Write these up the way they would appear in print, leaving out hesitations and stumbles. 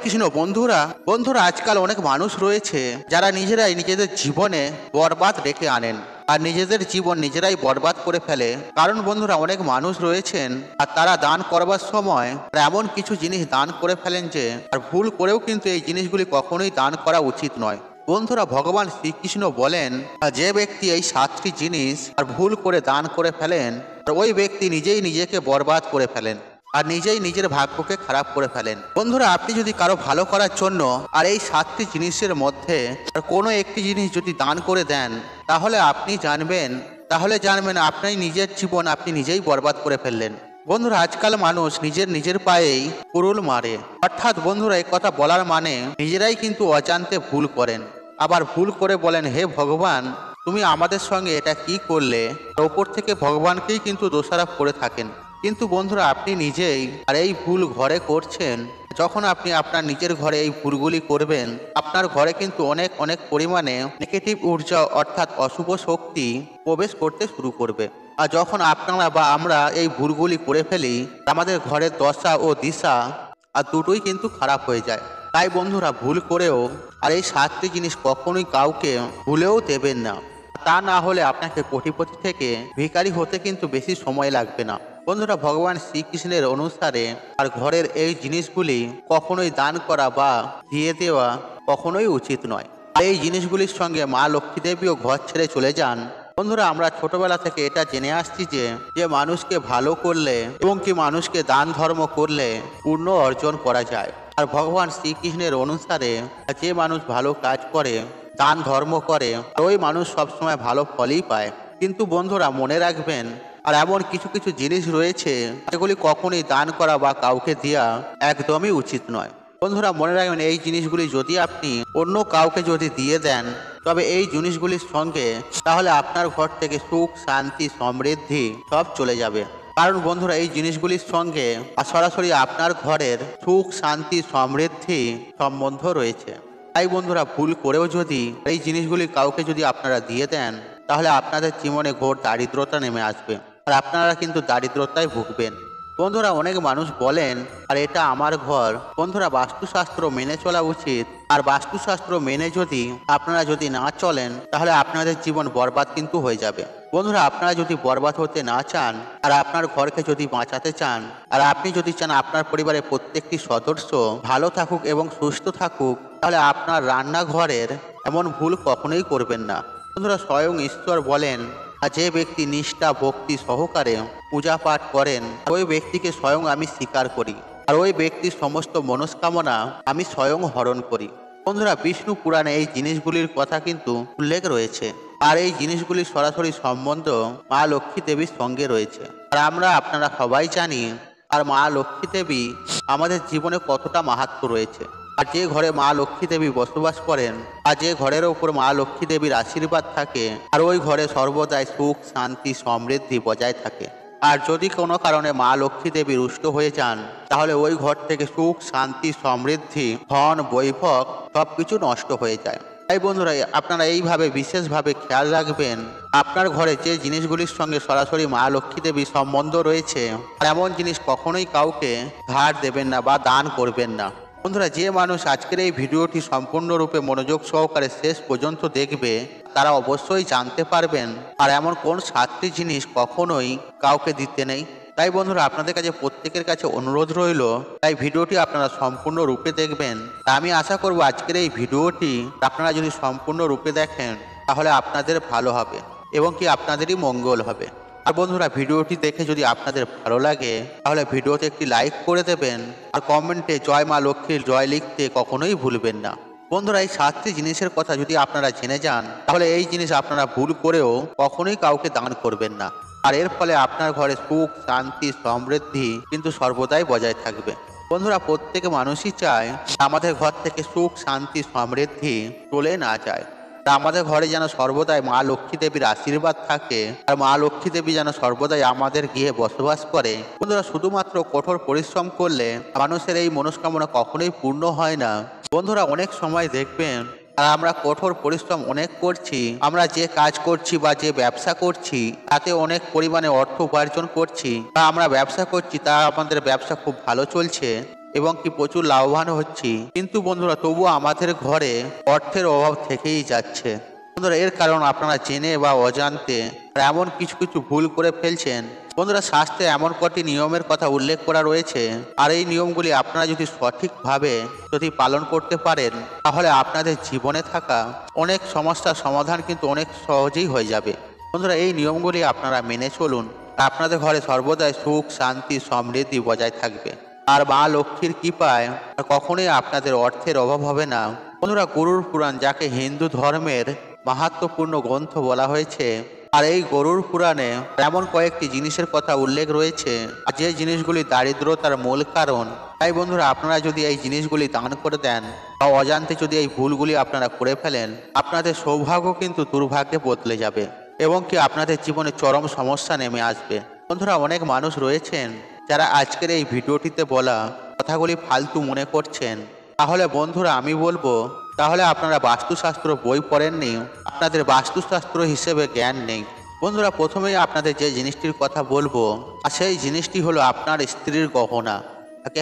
কৃষ্ণ বন্ধুরা বন্ধুরা আজকাল অনেক মানুষ রয়েছে যারা নিজেরাই নিজেদের জীবনে বরবাদ রেখে আনেন আর নিজেদের জীবন নিজেরাই বরবাদ করে ফেলে। কারণ বন্ধুরা অনেক মানুষ রয়েছেন আর তারা দান করবার সময় এমন কিছু জিনিস দান করে ফেলেন যে আর ভুল করেও কিন্তু এই জিনিসগুলি কখনোই দান করা উচিত নয়। বন্ধুরা ভগবান শ্রীকৃষ্ণ বলেন যে ব্যক্তি এই 7টি জিনিস আর ভুল করে দান করে ফেলেন ওই ব্যক্তি নিজেই নিজেকে বরবাদ করে ফেলেন আর নিজেই নিজের ভাগ্যকে খারাপ করে ফেলেন। বন্ধুরা আপনি যদি কারো ভালো করার জন্য আর এই 7টি জিনিসের মধ্যে আর কোনো একটি জিনিস যদি দান করে দেন তাহলে জানবেন আপনি নিজের জীবন আপনি নিজেই বরবাদ করে ফেললেন। বন্ধুরা আজকাল মানুষ নিজের পায়েই কুড়ুল মারে, অর্থাৎ বন্ধুরা এই কথা বলার মানে নিজেরাই কিন্তু অজান্তে ভুল করেন, আবার ভুল করে বলেন হে ভগবান তুমি আমাদের সঙ্গে এটা কি করলে। ওপর থেকে ভগবানকেই কিন্তু দোষারোপ করে থাকেন। কিন্তু বন্ধুরা আপনি নিজেই আর এই ভুল ঘরে করছেন। যখন আপনি আপনার নিজের ঘরে এই ভুলগুলি করবেন আপনার ঘরে কিন্তু অনেক অনেক পরিমাণে নেগেটিভ ঊর্জা অর্থাৎ অশুভ শক্তি প্রবেশ করতে শুরু করবে। আর যখন আপনারা বা আমরা এই ভুলগুলি করে ফেলি আমাদের ঘরের দশা ও দিশা আর দুটোই কিন্তু খারাপ হয়ে যায়। তাই বন্ধুরা ভুল করেও আর এই 7টি জিনিস কখনোই কাউকে ভুলেও দেবেন না, তা না হলে আপনাকে কোটিপতি থেকে ভিখারি হতে কিন্তু বেশি সময় লাগবে না। বন্ধুরা ভগবান শ্রীকৃষ্ণের অনুসারে আর ঘরের এই জিনিসগুলি কখনোই দান করা বা দিয়ে দেওয়া কখনোই উচিত নয়। এই জিনিসগুলির সঙ্গে মা লক্ষ্মী দেবীও ঘর ছেড়ে চলে যান। বন্ধুরা আমরা ছোটবেলা থেকে এটা জেনে আসছি যে মানুষকে ভালো করলে এবং কি মানুষকে দান ধর্ম করলে পূর্ণ অর্জন করা যায়। আর ভগবান শ্রীকৃষ্ণের অনুসারে যে মানুষ ভালো কাজ করে দান ধর্ম করে ওই মানুষ সবসময় ভালো ফলই পায়। কিন্তু বন্ধুরা মনে রাখবেন আর এমন কিছু কিছু জিনিস রয়েছে যেগুলি কখনোই দান করা বা কাউকে দেওয়া একদমই উচিত নয়। বন্ধুরা মনে রাখবেন এই জিনিসগুলি যদি আপনি অন্য কাউকে যদি দিয়ে দেন তবে এই জিনিসগুলির সঙ্গে তাহলে আপনার ঘর থেকে সুখ শান্তি সমৃদ্ধি সব চলে যাবে। কারণ বন্ধুরা এই জিনিসগুলির সঙ্গে সরাসরি আপনার ঘরের সুখ শান্তি সমৃদ্ধি সম্বন্ধ রয়েছে। তাই বন্ধুরা ভুল করেও যদি এই জিনিসগুলি কাউকে যদি আপনারা দিয়ে দেন তাহলে আপনাদের জীবনে ঘোর দারিদ্রতা নেমে আসবে আর আপনারা কিন্তু দারিদ্রতায় ভুগবেন। বন্ধুরা অনেক মানুষ বলেন আর এটা আমার ঘর। বন্ধুরা বাস্তুশাস্ত্র মেনে চলা উচিত, আর বাস্তুশাস্ত্র মেনে যদি আপনারা যদি না চলেন তাহলে আপনাদের জীবন বরবাদ কিন্তু হয়ে যাবে। বন্ধুরা আপনারা যদি বরবাদ হতে না চান আর আপনার ঘরকে যদি বাঁচাতে চান আর আপনি যদি চান আপনার পরিবারের প্রত্যেকটি সদস্য ভালো থাকুক এবং সুস্থ থাকুক তাহলে আপনার রান্নাঘরের এমন ভুল কখনোই করবেন না। বন্ধুরা স্বয়ং ঈশ্বর বলেন আর যে ব্যক্তি নিষ্ঠা ভক্তি সহকারে পূজা পাঠ করেন ওই ব্যক্তিকে স্বয়ং আমি স্বীকার করি আর ওই ব্যক্তির সমস্ত মনস্কামনা আমি স্বয়ং হরণ করি। বন্ধুরা বিষ্ণু পুরাণে এই জিনিসগুলির কথা কিন্তু উল্লেখ রয়েছে আর এই জিনিসগুলির সরাসরি সম্বন্ধ মা লক্ষ্মী দেবীর সঙ্গে রয়েছে। আর আমরা আপনারা সবাই জানি আর মা লক্ষ্মী দেবী আমাদের জীবনে কতটা মাহাত্ম্য রয়েছে। আর যে ঘরে মা লক্ষ্মী দেবী বসবাস করেন আর যে ঘরের ওপর মা লক্ষ্মী দেবীর আশীর্বাদ থাকে আর ওই ঘরে সর্বদাই সুখ শান্তি সমৃদ্ধি বজায় থাকে। আর যদি কোনো কারণে মা লক্ষ্মী দেবী রুষ্ট হয়ে যান তাহলে ওই ঘর থেকে সুখ শান্তি সমৃদ্ধি ধন বৈভব সবকিছু নষ্ট হয়ে যায়। তাই বন্ধুরা আপনারা এইভাবে বিশেষভাবে খেয়াল রাখবেন আপনার ঘরে যে জিনিসগুলির সঙ্গে সরাসরি মা লক্ষ্মী দেবীর সম্বন্ধ রয়েছে আর এমন জিনিস কখনোই কাউকে ধার দেবেন না বা দান করবেন না। বন্ধুরা যে মানুষ আজকের এই ভিডিওটি সম্পূর্ণরূপে মনোযোগ সহকারে শেষ পর্যন্ত দেখবে তারা অবশ্যই জানতে পারবেন আর এমন কোন 7টি জিনিস কখনোই কাউকে দিতে নেই। তাই বন্ধুরা আপনাদের কাছে প্রত্যেকের কাছে অনুরোধ রইল তাই ভিডিওটি আপনারা সম্পূর্ণ রূপে দেখবেন। তা আমি আশা করব আজকের এই ভিডিওটি আপনারা যদি সম্পূর্ণ রূপে দেখেন তাহলে আপনাদের ভালো হবে এবং কি আপনাদেরই মঙ্গল হবে। আর বন্ধুরা ভিডিওটি দেখে যদি আপনাদের ভালো লাগে তাহলে ভিডিওতে একটি লাইক করে দেবেন আর কমেন্টে জয় মা লক্ষ্মীর জয় লিখতে কখনোই ভুলবেন না। বন্ধুরা এই 7টি জিনিসের কথা যদি আপনারা জেনে যান তাহলে এই জিনিস আপনারা ভুল করেও কখনোই কাউকে দান করবেন না আর এর ফলে আপনার ঘরে সুখ শান্তি সমৃদ্ধি কিন্তু সর্বদাই বজায় থাকবে। বন্ধুরা প্রত্যেক মানুষই চায় আমাদের ঘর থেকে সুখ শান্তি সমৃদ্ধি চলে না যায়, তা আমাদের ঘরে যেন সর্বদাই মা লক্ষ্মী দেবীর আশীর্বাদ থাকে আর মা লক্ষ্মী দেবী যেন সর্বদাই আমাদের গৃহে বসবাস করে। বন্ধুরা শুধুমাত্র কঠোর পরিশ্রম করলে মানুষের এই মনস্কামনা কখনোই পূর্ণ হয় না। বন্ধুরা অনেক সময় দেখবেন আর আমরা কঠোর পরিশ্রম অনেক করছি, আমরা যে কাজ করছি বা যে ব্যবসা করছি তাতে অনেক পরিমাণে অর্থ উপার্জন করছি বা আমরা ব্যবসা করছি তা আমাদের ব্যবসা খুব ভালো চলছে, এবং কি প্রচুর লাভবান হচ্ছি, কিন্তু বন্ধুরা তবুও আমাদের ঘরে অর্থের অভাব থেকেই যাচ্ছে। বন্ধুরা এর কারণ আপনারা জেনে বা অজান্তে এমন কিছু কিছু ভুল করে ফেলছেন। বন্ধুরা শাস্ত্রে এমন কটি নিয়মের কথা উল্লেখ করা রয়েছে, আর এই নিয়মগুলি আপনারা যদি সঠিকভাবে পালন করতে পারেন, তাহলে আপনাদের জীবনে থাকা অনেক সমস্যার সমাধান কিন্তু অনেক সহজেই হয়ে যাবে। বন্ধুরা এই নিয়মগুলি আপনারা মেনে চলুন, আপনাদের ঘরে সর্বদাই সুখ শান্তি সমৃদ্ধি বজায় থাকবে। আর মা লক্ষ্মীর কৃপায় কখনোই আপনাদের অর্থের অভাব হবে না। বন্ধুরা গরুর পুরাণ, যাকে হিন্দু ধর্মের মাহাত্ম্যপূর্ণ গ্রন্থ বলা হয়েছে, আর এই গরুর পুরাণে এমন কয়েকটি জিনিসের কথা উল্লেখ রয়েছে যে জিনিসগুলি দারিদ্রতার মূল কারণ। তাই বন্ধুরা আপনারা যদি এই জিনিসগুলি দান করে দেন বা অজান্তে যদি এই ভুলগুলি আপনারা করে ফেলেন, আপনাদের সৌভাগ্য কিন্তু দুর্ভাগ্যে বদলে যাবে এবং কি আপনাদের জীবনে চরম সমস্যা নেমে আসবে। বন্ধুরা অনেক মানুষ রয়েছেন যারা আজকের এই ভিডিওটিতে বলা কথাগুলি ফালতু মনে করছেন। তাহলে বন্ধুরা আমি বলবো, তাহলে আপনারা বাস্তুশাস্ত্র বই পড়েননি, আপনাদের বাস্তুশাস্ত্র হিসেবে জ্ঞান নেই। বন্ধুরা প্রথমেই আপনাদের যে জিনিসটির কথা বলবো, আর সেই জিনিসটি হলো আপনার স্ত্রীর গহনা।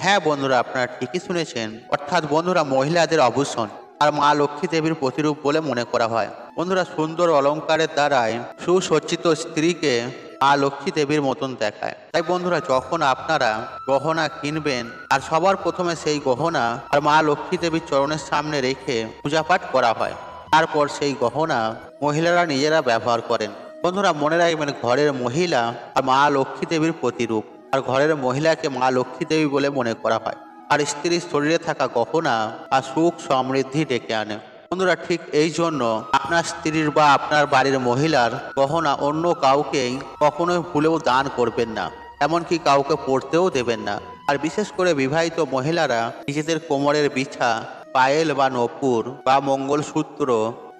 হ্যাঁ বন্ধুরা আপনারা ঠিকই শুনেছেন, অর্থাৎ বন্ধুরা মহিলাদের আভূষণ আর মা লক্ষ্মী দেবীর প্রতিরূপ বলে মনে করা হয়। বন্ধুরা সুন্দর অলংকারের দ্বারাই সুসজ্জিত স্ত্রীকে মা লক্ষ্মী দেবীর মতন দেখায়। তাই বন্ধুরা যখন আপনারা গহনা কিনবেন, আর সবার প্রথমে সেই গহনা আর মা লক্ষ্মী দেবীর চরণের সামনে রেখে পূজাপাঠ করা হয়। তারপর সেই গহনা মহিলারা নিজেরা ব্যবহার করেন। বন্ধুরা মনে রাখবেন, ঘরের মহিলা আর মা লক্ষ্মী দেবীর প্রতিরূপ, আর ঘরের মহিলাকে মা লক্ষ্মী দেবী বলে মনে করা হয়। আর স্ত্রীর শরীরে থাকা গহনা আর সুখ সমৃদ্ধি ডেকে আনে। বন্ধুরা ঠিক এই জন্য আপনার স্ত্রীর বা আপনার বাড়ির মহিলার গহনা অন্য কাউকেই কখনোই ভুলেও দান করবেন না, এমনকি কাউকে পড়তেও দেবেন না। আর বিশেষ করে বিবাহিত মহিলারা নিজেদের কোমরের বিছা, পায়েল বা নপুর বা মঙ্গলসূত্র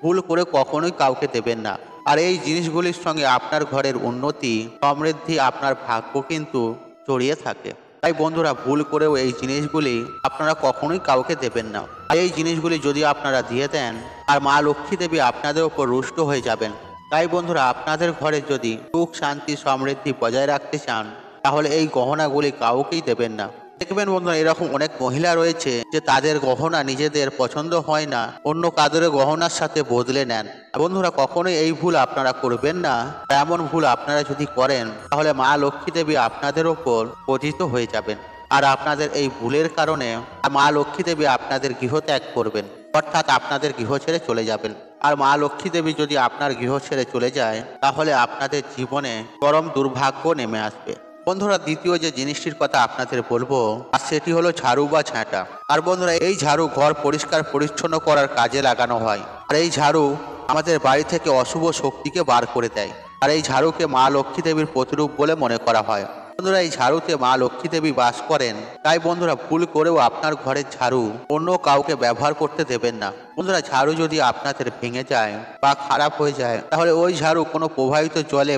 ভুল করে কখনোই কাউকে দেবেন না। আর এই জিনিসগুলির সঙ্গে আপনার ঘরের উন্নতি সমৃদ্ধি, আপনার ভাগ্য কিন্তু জড়িয়ে থাকে। তাই বন্ধুরা ভুল করেও এই জিনিসগুলি আপনারা কখনোই কাউকে দেবেন না। আর এই জিনিসগুলি যদি আপনারা দিয়ে দেন, আর মা লক্ষ্মী দেবী আপনাদের উপর রুষ্ট হয়ে যাবেন। তাই বন্ধুরা আপনাদের ঘরে যদি সুখ শান্তি সমৃদ্ধি বজায় রাখতে চান, তাহলে এই গহনাগুলি কাউকেই দেবেন না। দেখবেন বন্ধুরা এরকম অনেক মহিলা রয়েছে যে তাদের গহনা নিজেদের পছন্দ হয় না, অন্য কাদের গহনার সাথে বদলে নেন। বন্ধুরা কখনোই এই ভুল আপনারা করবেন না। এমন ভুল আপনারা যদি করেন, তাহলে মা লক্ষ্মী দেবী আপনাদের ওপর পতিত হয়ে যাবেন। আর আপনাদের এই ভুলের কারণে মা লক্ষ্মী দেবী আপনাদের গৃহ ত্যাগ করবেন, অর্থাৎ আপনাদের গৃহ ছেড়ে চলে যাবেন। আর মা লক্ষ্মী দেবী যদি আপনার গৃহ ছেড়ে চলে যায়, তাহলে আপনাদের জীবনে চরম দুর্ভাগ্য নেমে আসবে। বন্ধুরা দ্বিতীয় যে জিনিসটির কথা আপনাদের বলবো, আর সেটি হলো ঝাড়ু বা ঝাঁটা। আর বন্ধুরা এই ঝাড়ু ঘর পরিষ্কার পরিচ্ছন্ন করার কাজে লাগানো হয়। আর এই ঝাড়ু আমাদের বাড়ি থেকে অশুভ শক্তিকে বার করে দেয়। আর এই ঝাড়ুকে মা লক্ষ্মী দেবীর প্রতিরূপ বলে মনে করা হয়। বন্ধুরা এই ঝাড়ুতে মা লক্ষ্মী দেবী বাস করেন। তাই বন্ধুরা ভুল করেও আপনার ঘরের ঝাড়ু অন্য কাউকে ব্যবহার করতে দেবেন না। বন্ধুরা ঝাড়ু যদি আপনাদের ভেঙে যায় বা খারাপ হয়ে যায়, তাহলে ওই ঝাড়ু কোনো প্রবাহিত জলে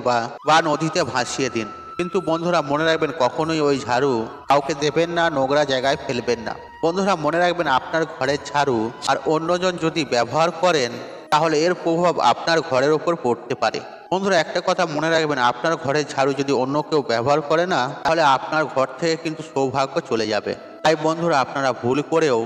বা নদীতে ভাসিয়ে দিন। কিন্তু বন্ধুরা মনে রাখবেন, কখনোই ওই ঝাড়ু কাউকে দেবেন না, নোংরা জায়গায় ফেলবেন না। বন্ধুরা মনে রাখবেন, আপনার ঘরের ঝাড়ু আর অন্যজন যদি ব্যবহার করেন, তাহলে এর প্রভাব আপনার ঘরের ওপর পড়তে পারে। বন্ধুরা একটা কথা মনে রাখবেন, আপনার ঘরের ঝাড়ু যদি অন্য কেউ ব্যবহার করে না, তাহলে আপনার ঘর থেকে কিন্তু সৌভাগ্য চলে যাবে। তাই বন্ধুরা আপনারা ভুল করেও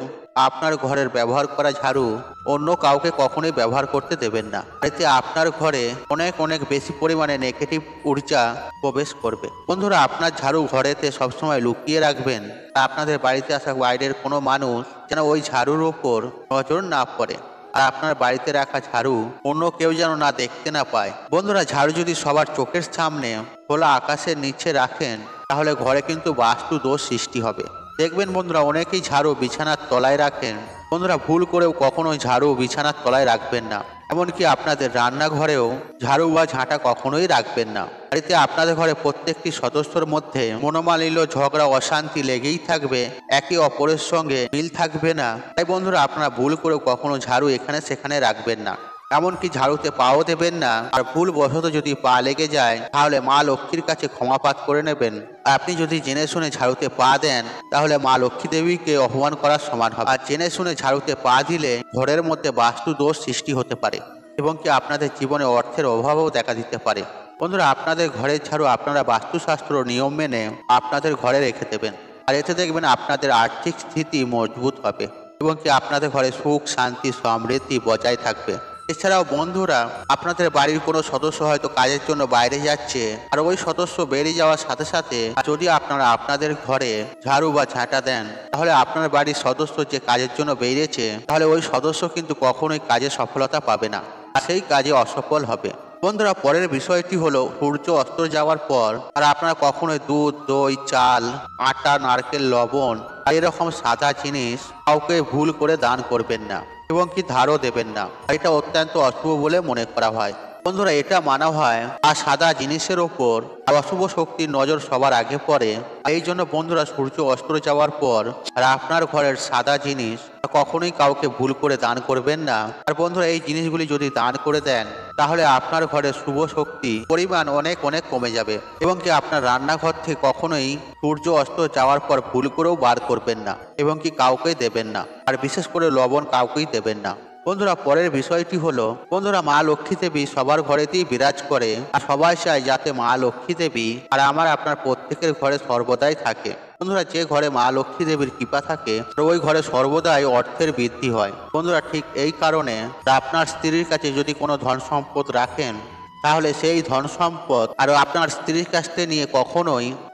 আপনার ঘরের ব্যবহার করা ঝাড়ু অন্য কাউকে কখনোই ব্যবহার করতে দেবেন না। এতে আপনার ঘরে অনেক অনেক বেশি পরিমাণে নেগেটিভ ঊর্জা প্রবেশ করবে। বন্ধুরা আপনার ঝাড়ু ঘরেতে সবসময় লুকিয়ে রাখবেন, আপনাদের বাড়িতে আসা বাইরের কোনো মানুষ যেন ওই ঝাড়ুর ওপর নজর না পড়ে। আর আপনার বাড়িতে রাখা ঝাড়ু অন্য কেউ যেন না দেখতে না পায়। বন্ধুরা ঝাড়ু যদি সবার চোখের সামনে খোলা আকাশের নিচে রাখেন, তাহলে ঘরে কিন্তু বাস্তু দোষ সৃষ্টি হবে। দেখবেন বন্ধুরা অনেকেই ঝাড়ু বিছানার তলায় রাখেন। বন্ধুরা ভুল করেও কখনোই ঝাড়ু বিছানার তলায় রাখবেন না। এমনকি আপনাদের রান্নাঘরেও ঝাড়ু বা ঝাঁটা কখনোই রাখবেন না। বাড়িতে আপনাদের ঘরে প্রত্যেকটি সদস্যর মধ্যে মনোমালিন্য ঝগড়া অশান্তি লেগেই থাকবে, একে অপরের সঙ্গে মিল থাকবে না। তাই বন্ধুরা আপনারা ভুল করেও কখনো ঝাড়ু এখানে সেখানে রাখবেন না, এমনকি ঝাড়ুতে পাও দেবেন না। আর ভুল বশত যদি পা লেগে যায়, তাহলে মা লক্ষ্মীর কাছে ক্ষমাপাত করে নেবেন। আর আপনি যদি জেনে শুনে ঝাড়ুতে পা দেন, তাহলে মা লক্ষ্মী দেবীকে অপমান করার সমান হবে। আর জেনে শুনে ঝাড়ুতে পা দিলে ঘরের মধ্যে বাস্তু দোষ সৃষ্টি হতে পারে এবং কি আপনাদের জীবনে অর্থের অভাবও দেখা দিতে পারে। বন্ধুরা আপনাদের ঘরের ঝাড়ু আপনারা বাস্তুশাস্ত্র নিয়ম মেনে আপনাদের ঘরে রেখে দেবেন। আর এতে দেখবেন আপনাদের আর্থিক স্থিতি মজবুত হবে এবং কি আপনাদের ঘরে সুখ শান্তি সমৃদ্ধি বজায় থাকবে। এছাড়াও বন্ধুরা, আপনাদের বাড়ির কোনো সদস্য হয়তো কাজের জন্য বাইরে যাচ্ছে, আর ওই সদস্য বেরিয়ে যাওয়ার সাথে সাথে যদি আপনারা আপনাদের ঘরে ঝাড়ু বা ঝাঁটা দেন, তাহলে আপনার বাড়ির সদস্য যে কাজের জন্য বেরিয়েছে, তাহলে ওই সদস্য কিন্তু কখনোই কাজে সফলতা পাবে না, আর সেই কাজে অসফল হবে। বন্ধুরা, পরের বিষয়টি হলো সূর্য অস্ত যাওয়ার পর আর আপনারা কখনোই দুধ, দই, চাল, আটা, নারকেল, লবণ আর এরকম সাদা জিনিস কাউকে ভুল করে দান করবেন না এবং কি ধারও দেবেন না। এটা অত্যন্ত অশুভ বলে মনে করা হয়। বন্ধুরা, এটা মানা হয় আর সাদা জিনিসের ওপর অশুভ শক্তির নজর সবার আগে পড়ে। এই জন্য বন্ধুরা, সূর্য অস্ত যাওয়ার পর আর আপনার ঘরের সাদা জিনিস কখনোই কাউকে ভুল করে দান করবেন না। আর বন্ধুরা, এই জিনিসগুলি যদি দান করে দেন, তাহলে আপনার ঘরের শুভ শক্তি পরিমাণ অনেক অনেক কমে যাবে এবং কি আপনার রান্নাঘর থেকে কখনোই সূর্য অস্ত যাওয়ার পর ভুল করেও বার করবেন না এবং কি কাউকেই দেবেন না, আর বিশেষ করে লবণ কাউকেই দেবেন না। বন্ধুরা, পরের বিষয়টি হলো বন্ধুরা, মা লক্ষ্মী দেবী সবার ঘরেতেই বিরাজ করে, আর সবাই চায় যাতে মা লক্ষ্মী দেবী আর আপনার প্রত্যেকের ঘরে সর্বদাই থাকে। বন্ধুরা, যে ঘরে মা লক্ষ্মী দেবীর কৃপা থাকে ওই ঘরে সর্বদাই অর্থের বৃদ্ধি হয়। বন্ধুরা, ঠিক এই কারণে আপনার স্ত্রীর কাছে যদি কোনো ধন সম্পদ রাখেন, তাহলে সেই ধন সম্পদ আর আপনার স্ত্রীর কাছ থেকে নিয়ে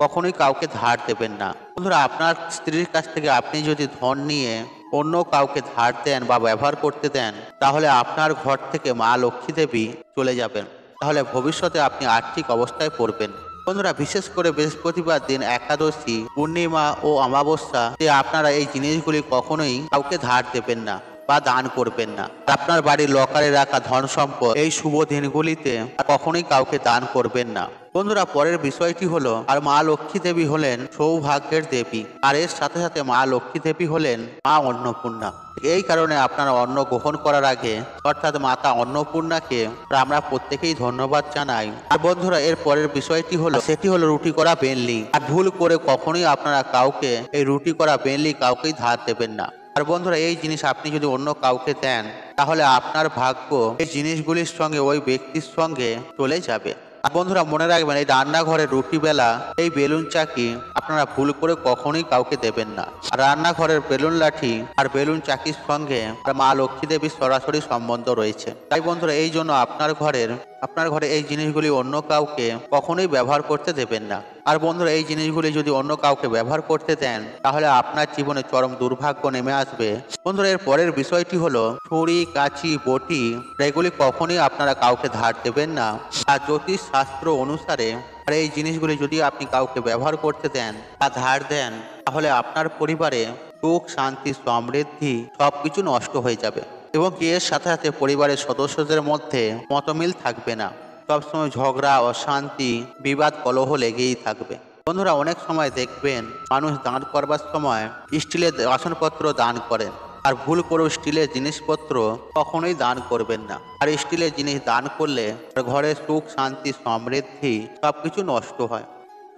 কখনোই কাউকে ধার দেবেন না। বন্ধুরা, আপনার স্ত্রীর কাছ থেকে আপনি যদি ধন নিয়ে অন্য কাউকে ধার দেন বা ব্যবহার করতে দেন, তাহলে আপনার ঘর থেকে মা লক্ষ্মী দেবী চলে যাবেন, তাহলে ভবিষ্যতে আপনি আর্থিক অবস্থায় পড়বেন। বন্ধুরা, বিশেষ করে বৃহস্পতিবার দিন, একাদশী, পূর্ণিমা ও অমাবস্যা আপনারা এই জিনিসগুলি কখনোই কাউকে ধার দেবেন না বা দান করবেন না। আপনার বাড়ির লকারে রাখা ধন সম্পদ এই শুভ দিনগুলিতে কখনোই কাউকে দান করবেন না। বন্ধুরা, পরের বিষয়টি হলো আর মা লক্ষ্মী দেবী হলেন সৌভাগ্যের দেবী, আর এর সাথে সাথে মা লক্ষ্মী দেবী হলেন মা অন্নপূর্ণা। এই কারণে আপনারা অন্ন গ্রহণ করার আগে অর্থাৎ মাতা অন্নপূর্ণাকে আমরা প্রত্যেকেই ধন্যবাদ জানাই। আর বন্ধুরা, এর পরের বিষয়টি হলো সেটি হলো রুটি করা বেনলি। আর ভুল করে কখনোই আপনারা কাউকে এই রুটি করা বেনলি কাউকেই ধার দেবেন না। আর বন্ধুরা, এই জিনিস আপনি যদি অন্য কাউকে দেন, তাহলে আপনার ভাগ্য এই জিনিসগুলির সঙ্গে ওই ব্যক্তির সঙ্গে চলে যাবে। আর বন্ধুরা, মনে রাখবেন, এই রান্নাঘরের রুটি বেলা এই বেলুন চাকি আপনারা ভুল করে কখনোই কাউকে দেবেন না। আর রান্নাঘরের বেলুন লাঠি আর বেলুন চাকির সঙ্গে মা লক্ষ্মী দেবীর সরাসরি সম্বন্ধ রয়েছে। তাই বন্ধুরা, এই জন্য আপনার ঘরে এই জিনিসগুলি অন্য কাউকে কখনোই ব্যবহার করতে দেবেন না। আর বন্ধুরা, এই জিনিসগুলি যদি অন্য কাউকে ব্যবহার করতে দেন, তাহলে আপনার জীবনে চরম দুর্ভাগ্য নেমে আসবে। বন্ধুরা, এর পরের বিষয়টি হলো ছুরি, কাঁচি, বটি এগুলি কখনোই আপনারা কাউকে ধার দেবেন না। আর জ্যোতিষ শাস্ত্র অনুসারে আর এই জিনিসগুলি যদি আপনি কাউকে ব্যবহার করতে দেন বা ধার দেন, তাহলে আপনার পরিবারে সুখ শান্তি সমৃদ্ধি সবকিছু নষ্ট হয়ে যাবে এবং এর সাথে সাথে পরিবারের সদস্যদের মধ্যে মতমিল থাকবে না। সবসময় ঝগড়া, অশান্তি, বিবাদ, কলহ লেগেই থাকবে। বন্ধুরা, অনেক সময় দেখবেন মানুষ দান করবার সময় স্টিলের বাসনপত্র দান করেন, আর ভুল করেও স্টিলের জিনিসপত্র কখনোই দান করবেন না। আর স্টিলের জিনিস দান করলে ঘরে সুখ শান্তি সমৃদ্ধি সবকিছু নষ্ট হয়।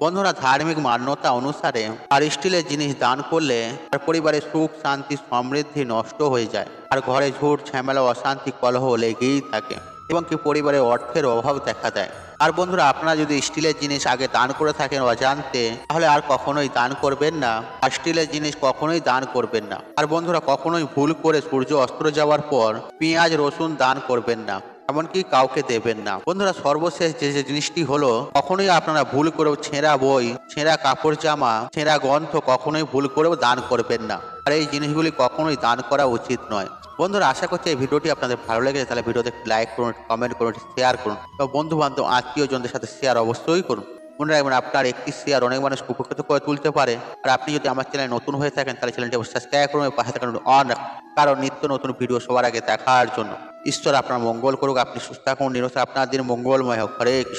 বন্ধুরা, ধার্মিক মান্যতা অনুসারে আর স্টিলের জিনিস দান করলে আর পরিবারের সুখ শান্তি সমৃদ্ধি নষ্ট হয়ে যায়, আর ঘরে ঝুট ঝামেলা, অশান্তি, কলহ লেগেই থাকে এবং কি পরিবারে অর্থের অভাব দেখা দেয়। আর বন্ধুরা, আপনারা যদি স্টিলের জিনিস আগে দান করে থাকেন অজান্তে, তাহলে আর কখনোই দান করবেন না। আর স্টিলের জিনিস কখনোই দান করবেন না। আর বন্ধুরা, কখনোই ভুল করে সূর্য অস্ত যাওয়ার পর পেঁয়াজ রসুন দান করবেন না, এমনকি কাউকে দেবেন না। বন্ধুরা, সর্বশেষ যে জিনিসটি হলো, কখনোই আপনারা ভুল করেও ছেঁড়া বই, ছেঁড়া কাপড় জামা, ছেঁড়া গ্রন্থ কখনোই ভুল করেও দান করবেন না। আর এই জিনিসগুলি কখনোই দান করা উচিত নয়। বন্ধুরা, আশা করছি এই ভিডিওটি আপনাদের ভালো লেগেছে। তাহলে ভিডিওতে লাইক করুন, কমেন্ট করুন, শেয়ার করুন এবং বন্ধু বান্ধব আত্মীয়জনদের সাথে শেয়ার অবশ্যই করুন। মনে রাখবেন, আপনার একটি শেয়ার অনেক মানুষ উপকৃত করে তুলতে পারে। আর আপনি যদি আমার চ্যানেলে নতুন হয়ে থাকেন, তাহলে চ্যানেলটি সাবস্ক্রাইব করুন এবং পাশে থাকুন অন রাখুন, কারণ নিত্য নতুন ভিডিও সবার আগে দেখার জন্য। ঈশ্বর আপনার মঙ্গল করুক। আপনি সুস্থ থাকুন, নিরসে আপনার দিন মঙ্গলময় হোক। হরে কৃষ্ণ।